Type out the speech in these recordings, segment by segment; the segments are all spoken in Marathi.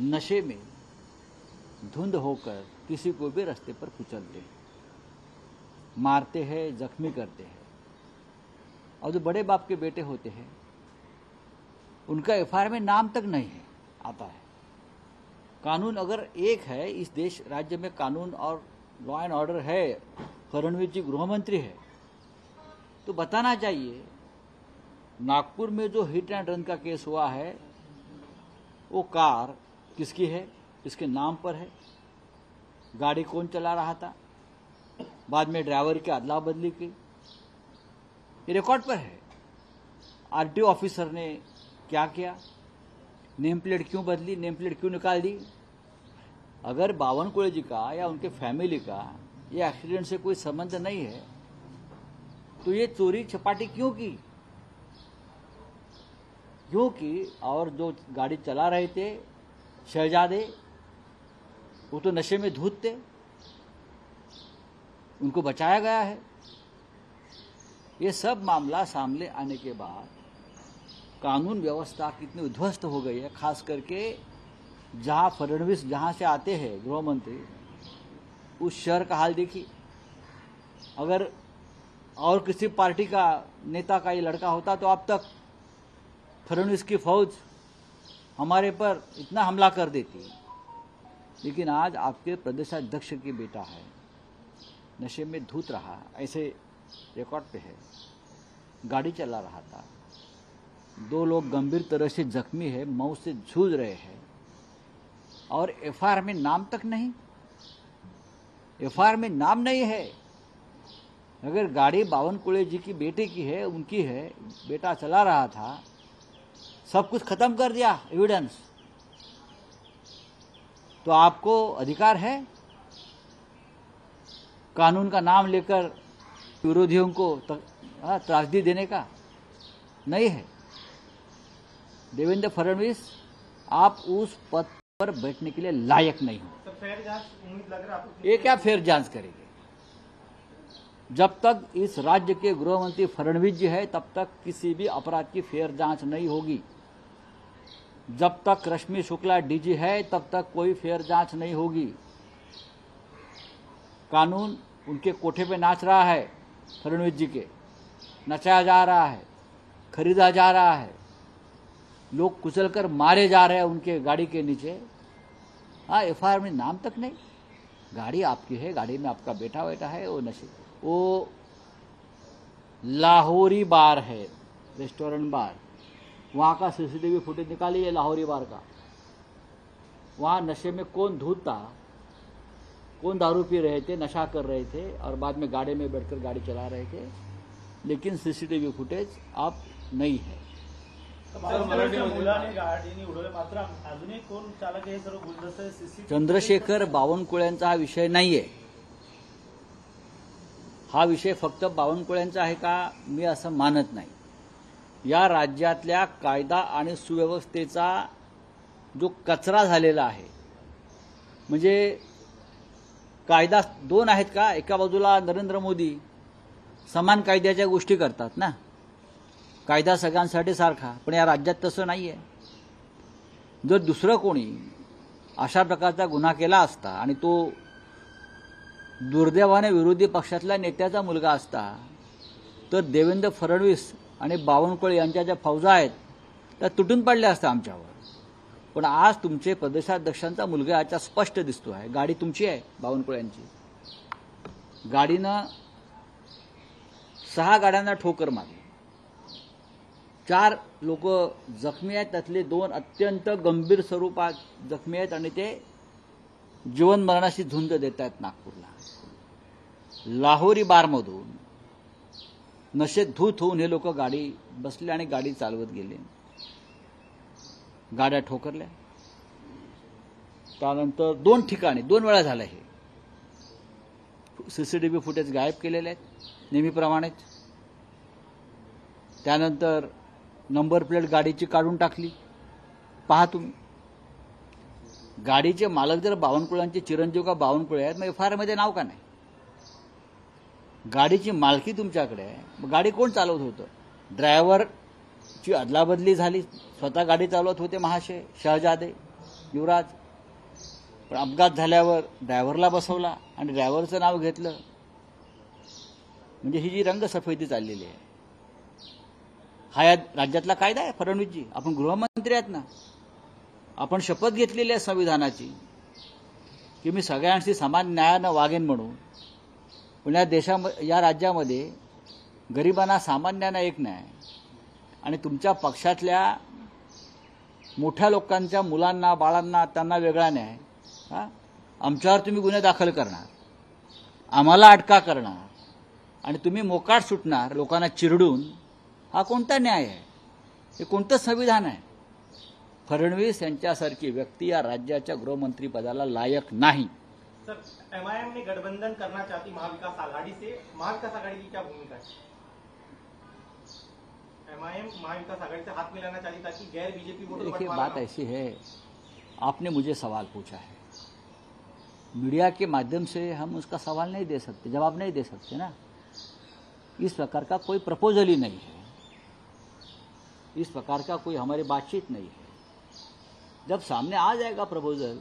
नशे में धुंध होकर किसी को भी रास्ते पर कुचलते हैं, मारते हैं, जख्मी करते हैं। और जो बड़े बाप के बेटे होते हैं उनका एफआईआर में नाम तक नहीं है आता है। कानून अगर एक है, इस देश राज्य में कानून और लॉ एंड ऑर्डर है, फडणवीस जी गृह मंत्री है, तो बताना चाहिए। नागपुर में जो हिट एंड रन का केस हुआ है वो कार किसकी है, किसके नाम पर है, गाड़ी कौन चला रहा था, बाद में ड्राइवर की अदला बदली की, ये रिकॉर्ड पर है। आरटीओ ऑफिसर ने क्या किया, नेम प्लेट क्यों बदली, नेम प्लेट क्यों निकाल दी। अगर बावनकुळे जी का या उनके फैमिली का ये एक्सीडेंट से कोई संबंध नहीं है तो ये चोरी चपाटी क्यों की, क्योंकि और जो गाड़ी चला रहे थे शहजादे, वो तो नशे में धूत थे, उनको बचाया गया है। ये सब मामला सामने आने के बाद कानून व्यवस्था कितनी उध्वस्त हो गई है, खास करके जहां फडणवीस जहां से आते हैं गृह मंत्री, उस शहर का हाल देखिए। अगर और किसी पार्टी का नेता का ये लड़का होता तो अब तक फडणवीस की फौज हमारे पर इतना हमला कर देती। लेकिन आज आपके प्रदेशाध्यक्ष की बेटा है, नशे में धूत रहा, ऐसे रिकॉर्ड पे है, गाड़ी चला रहा था, 2 लोग गंभीर तरह से जख्मी है, मौत से जूझ रहे हैं, और एफआईआर में नाम तक नहीं। एफआईआर में नाम नहीं है। अगर गाड़ी बावनकुळे जी की बेटे की है, उनकी है, बेटा चला रहा था, सब कुछ खत्म कर दिया एविडेंस, तो आपको अधिकार है कानून का नाम लेकर विरोधियों को त्रासदी देने का? नहीं है। देवेंद्र फडणवीस, आप उस पद पर बैठने के लिए लायक नहीं हो। तो फेयर जांच उम्मीद लग रहा है आपको? ये क्या फेयर जांच करेंगे? जब तक इस राज्य के गृह मंत्री फडणवीस जी है तब तक किसी भी अपराध की फेयर जांच नहीं होगी। जब तक रश्मि शुक्ला डीजी है तब तक कोई फेयर जांच नहीं होगी। कानून उनके कोठे पे नाच रहा है, फडणवीस जी के नचाया जा रहा है, खरीदा जा रहा है, लोग कुचलकर मारे जा रहे हैं उनके गाड़ी के नीचे। हाँ, एफआईआर में नाम तक नहीं। गाड़ी आपकी है, गाड़ी में आपका बेटा बेटा है, वो नशे, वो लाहौरी बार है, रेस्टोरेंट बार, वहाँ का सीसीटीवी फुटेज निकालिए लाहौरी बार का। वहाँ नशे में कौन धूत था, कौन दारू पी रहे थे, नशा कर रहे थे और बाद में गाड़ी में बैठकर गाड़ी चला रहे थे, लेकिन सीसीटीवी फुटेज आप नहीं है। चंद्रशेखर बावनकुळेंचा हा विषय नाहीये। हा विषय फक्त बावनकुळेंचा आहे का, मी असं मानत नाही। या राज्यातल्या कायदा आणि सुव्यवस्थेचा जो कचरा झालेला आहे, म्हणजे कायदा 2 आहेत का? एका बाजूला नरेंद्र मोदी समान कायद्याच्या गोष्टी करतात ना, कायदा सगळ्यांसाठी सारखा, पण या राज्यात तसं नाहीये। जर दुसरं कोणी अशा प्रकारचा गुन्हा केला असता आणि तो दुर्दैवाने विरोधी पक्षातल्या नेत्याचा मुलगा असता तर देवेंद्र फडणवीस आणि बावनकुळे यांच्या ज्या फौजा आहेत त्या तुटून पडल्या असत्या आमच्यावर। पण आज तुमचे प्रदेशाध्यक्षांचा मुलगा याच्या स्पष्ट दिसतो आहे। गाडी तुमची आहे, बावनकुळ्यांची। गाडीनं 6 गाड्यांना ठोकर मारली, 4 लोक जखमी आहेत, त्यातले 2 अत्यंत गंभीर स्वरूपात जखमी आहेत आणि ते जीवन मरणाशी झुंज देत आहेत नागपूरला। लाहोरी बारमधून नशेत धूत होऊन हे लोक गाडी बसले आणि गाडी चालवत गेले, गाड्या ठोकरल्या। त्यानंतर 2 ठिकाणी 2 वेळा झालं हे, सीसीटीव्ही फुटेज गायब केलेले आहेत नेहमीप्रमाणेच। त्यानंतर नंबर प्लेट गाडीची काढून टाकली। पहा तुम्ही, गाडीचे मालक जर बावनकुळ्यांचे चिरंजीव का बावनकुळे आहेत, मग एफआयआर मध्ये नाव का नाही? गाडीची मालकी तुमच्याकडे आहे, मग गाडी कोण चालवत होतं? ड्रायव्हरची अदलाबदली झाली, स्वतः गाडी चालवत होते महाशय शहजादे, युवराज. पण अपघात झाल्यावर ड्रायव्हरला बसवला आणि ड्रायव्हरचं नाव घेतलं. म्हणजे ही जी रंगसफेदी चाललेली आहे, हा या राज्यातला कायदा आहे. फडणवीसजी, आपण गृहमंत्री आहेत ना, आपण शपथ घेतलेली आहे संविधानाची की मी सगळ्यांशी समान न्यायानं वागेन म्हणून. पण या राज्यामध्ये गरिबांना सामान्यांना एक न्याय आणि तुमच्या पक्षातल्या मोठ्या लोकांच्या मुलांना बाळांना त्यांना वेगळा न्याय. आमच्यावर तुम्ही गुन्हे दाखल करणार, आम्हाला अटका करणार आणि तुम्ही मोकाट सुटणार लोकांना चिरडून. हा कोणता न्याय आहे? हे कोणतं संविधान आहे? फडणवीस यांच्यासारखी व्यक्ती या राज्याच्या गृहमंत्रीपदाला लायक नाही. सर, एमआईएम ने गठबंधन करना चाहती महाविकास आघाड़ी से, महाविकास आघाड़ी की क्या भूमिका है? एमआईएम महाविकास आघाड़ी से हाथ मिलाना चाहती ताकि गैर बीजेपी वोटर देखिए, बात ऐसी है, आपने मुझे सवाल पूछा है, मीडिया के माध्यम से हम उसका सवाल नहीं दे सकते, जवाब नहीं दे सकते ना. इस प्रकार का कोई प्रपोजल ही नहीं है, इस प्रकार का कोई हमारी बातचीत नहीं है. जब सामने आ जाएगा प्रपोजल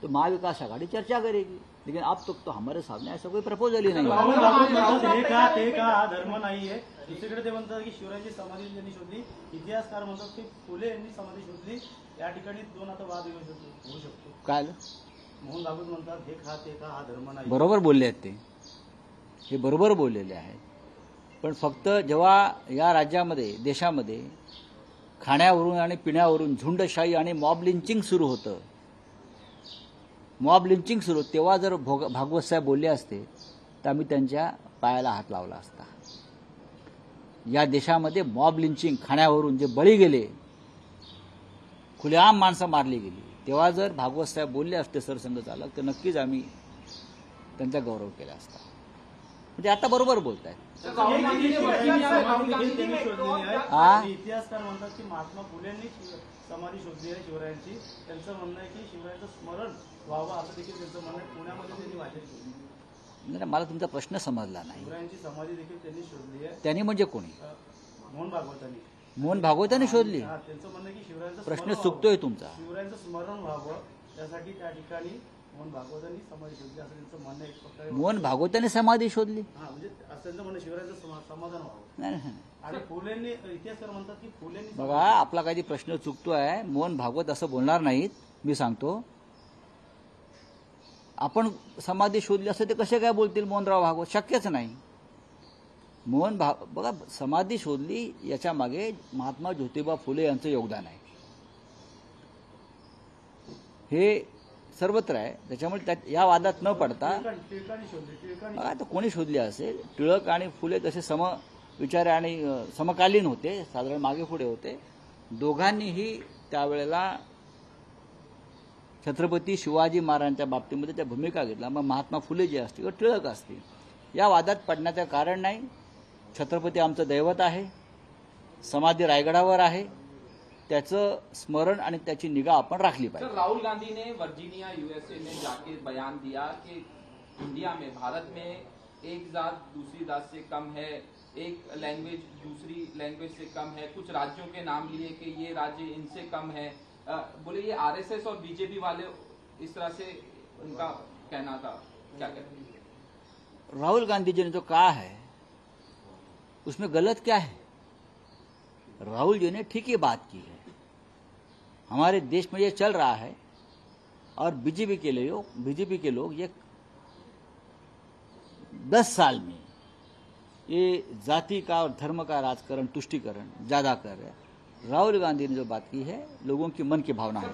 तो महाविकास आघाड़ी चर्चा करेगी, लेकिन अब तक तो हमारे सामने ऐसा कोई प्रपोजल ही नाही. हा धर्म नाही आहे. दुसरीकडे ते म्हणतात की शिवरायांची समाधी ज्यांनी शोधली, इतिहासकार म्हणतात की फुले यांनी समाधी शोधली. या ठिकाणी दोन आता वाद होऊ शकतो. काय मोहन भागवत म्हणतात हे खा हा धर्म नाही. बरोबर बोलले आहेत ते, हे बरोबर बोललेले आहेत. पण फक्त जेव्हा या राज्यामध्ये देशामध्ये खाण्यावरून आणि पिण्यावरून झुंडशाही आणि मॉब लिंचिंग सुरू होतं, तेव्हा जर भागवत साहेब बोलले असते तर आम्ही त्यांच्या पायाला हात लावला असता. या देशामध्ये मॉब लिंचिंग, खाण्यावरून जे बळी गेले, खुलेआम माणसं मारली गेली, तेव्हा जर भागवत साहेब बोलले असते सरसंघचालक, तर नक्कीच आम्ही त्यांचा गौरव केला असता. म्हणजे आता बरोबर बोलतायत. इतिहासकार म्हणतात की महात्मा फुलेंनी समाधी शोधली आहे शिवरायांची. त्यांचं म्हणणं आहे की शिवरायांचं स्मरण व्हावं असं देखील त्यांचं म्हणणं आहे. पुण्यामध्ये त्यांनी वाचन शोधली. नाही, मला तुमचा प्रश्न समजला नाही. शिवरायांची समाधी देखील त्यांनी शोधली आहे. त्यांनी म्हणजे कोणी? मोहन भागवतांनी. मोहन भागवतांनी शोधली. त्यांचं म्हणणं की शिवरायांचं प्रश्न चुकतोय तुमचा. शिवरायांचं स्मरण व्हावं त्यासाठी त्या ठिकाणी मोहन भागवतांनी समाधी शोधली असं त्यांचं म्हणणं आहे. मोहन भागवतांनी समाधी शोधली? म्हणजे असं त्यांचं म्हणणं शिवरायांचं समाधान व्हावं. नाही. आणि फुलेंनी, इतिहासकार म्हणतात की फुलेंनी. बघा, आपला काही प्रश्न चुकतो आहे. मोहन भागवत असं बोलणार नाहीत. मी सांगतो, आपण समाधी शोधली असं ते कसे काय बोलतील मोहनराव भागवत? शक्यच नाही. बघा, समाधी शोधली याच्या मागे महात्मा ज्योतिबा फुले यांचं योगदान आहे, हे सर्वत्र आहे. त्याच्यामुळे या वादात न पडता, बघा, तर कोणी शोधली असेल, टिळक आणि फुले तसे समविचारी आणि समकालीन होते, साधारण मागे पुढे होते. दोघांनीही त्यावेळेला छत्रपती शिवाजी महाराजांच्या बाबतीमध्ये त्या भूमिका घेतला. मग महात्मा फुले जे असतील किंवा टिळक असतील, या वादात पडण्याचं कारण नाही. छत्रपती आमचं दैवत आहे, समाधी रायगडावर आहे, त्याचं स्मरण आणि त्याची निगा आपण राखली पाहिजे. राहुल गांधी ने वर्जीनिया यूएसए में जाके बयान दिया कि इंडिया में, भारत में एक जात दूसरी जात से कम है, एक लैंग्वेज दूसरी लैंग्वेज से कम है. कुछ राज्यों के नाम लिए कि ये राज्य इनसे कम है. बोले ये आरएसएस और बीजेपी वाले इस तरह से उनका कहना था, क्या कहते हैं? राहुल गांधी जी ने जो कहा है उसमें गलत क्या है? राहुल जी ने ठीक ही बात की है. हमारे देश में ये चल रहा है और बीजेपी के लोग ये 10 साल में ये जाति का और धर्म का राजकारण, तुष्टीकरण ज्यादा कर रहे हैं. राहुल गांधी ने जो बात की है लोगों की मन की भावना है.